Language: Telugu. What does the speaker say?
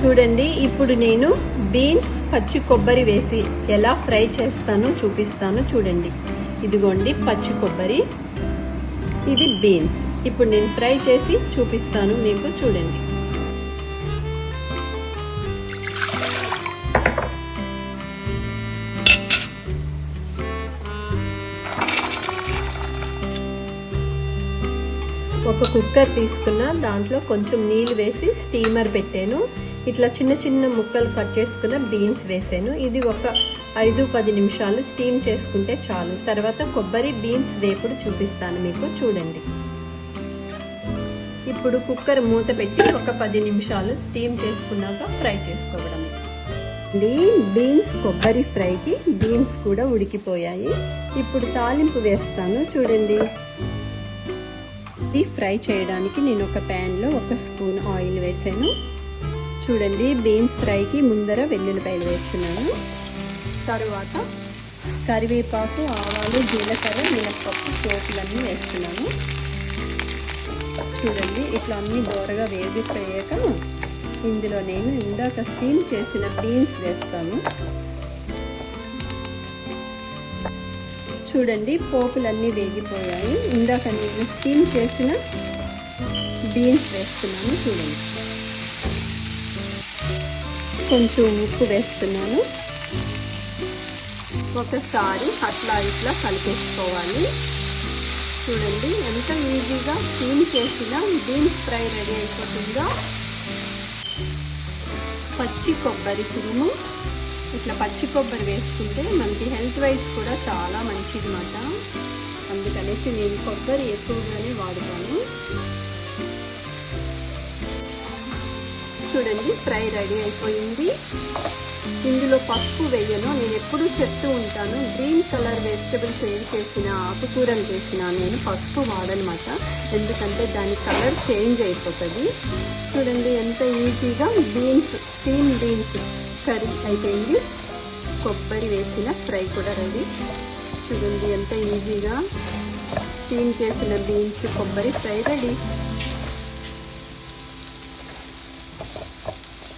చూడండి, ఇప్పుడు నేను బీన్స్ పచ్చి కొబ్బరి వేసి ఎలా ఫ్రై చేస్తానో చూపిస్తాను. చూడండి, ఇదిగోండి పచ్చి కొబ్బరి, ఇది బీన్స్. ఇప్పుడు నేను ఫ్రై చేసి చూపిస్తాను మీకు. చూడండి, ఒక కుక్కర్ తీసుకున్న, దాంట్లో కొంచెం నీళ్ళు వేసి స్టీమర్ పెట్టాను. ఇట్లా చిన్న చిన్న ముక్కలు కట్ చేసుకున్న బీన్స్ వేసాను. ఇది ఒక 5-10 నిమిషాలు స్టీమ్ చేసుకుంటే చాలు. తర్వాత కొబ్బరి బీన్స్ వేపుడు చూపిస్తాను మీకు. చూడండి, ఇప్పుడు కుక్కర్ మూత పెట్టి ఒక 10 నిమిషాలు స్టీమ్ చేసుకున్నాక ఫ్రై చేసుకోవడం. బీన్స్ కొబ్బరి ఫ్రైకి బీన్స్ కూడా ఉడికిపోయాయి. ఇప్పుడు తాలింపు వేస్తాను. చూడండి, ఫ్రై చేయడానికి నేను ఒక ప్యాన్లో 1 స్పూన్ ఆయిల్ వేసాను. చూడండి, బీన్స్ ఫ్రైకి ముందర వెల్లుల్లిపాయలు వేస్తున్నాను. తరువాత కరివేపాకు, ఆవాలు, జీలకర్ర, మినపప్పు పోపులన్నీ వేస్తున్నాను. చూడండి, ఇట్లా అన్నీ దోరగా వేగిపోయాక ఇందులో నేను ఇందాక స్టీమ్ చేసిన బీన్స్ వేస్తాను. చూడండి, పోపులన్నీ వేగిపోయాయి. ఇందాక నేను స్టీమ్ చేసిన బీన్స్ వేస్తున్నాను. చూడండి, కొంచెం ఉప్పు వేస్తున్నాను. ఒకసారి అట్లా ఇట్లా కలిపేసుకోవాలి. చూడండి, ఎంత ఈజీగా స్టీమ్ చేసిన బీన్స్ ఫ్రై రెడీ అయిపోతుందో. పచ్చి కొబ్బరి తురుము, ఇట్లా పచ్చి కొబ్బరి వేసుకుంటే మనకి హెల్త్ వైజ్ కూడా చాలా మంచిది అన్నమాట. అందుకనేసి నేను కొబ్బరి ఎక్కువగానే వాడుతాను. చూడండి, ఫ్రై రెడీ అయిపోయింది. ఇందులో పసుపు వేయను. నేను ఎప్పుడూ చెప్తూ ఉంటాను, గ్రీన్ కలర్ వెజిటబుల్స్ ఏవి చేసినా, ఆకుకూరలు చేసినా నేను పసుపు వాడనమాట. ఎందుకంటే దాని కలర్ చేంజ్ అయిపోతుంది. చూడండి, ఎంత ఈజీగా బీన్స్, స్టీమ్ బీన్స్ కర్రీ అయిపోయింది. కొబ్బరి వేసిన ఫ్రై కూడా రెడీ. చూడండి, ఎంత ఈజీగా స్టీమ్ చేసిన బీన్స్ కొబ్బరి ఫ్రై రెడీ.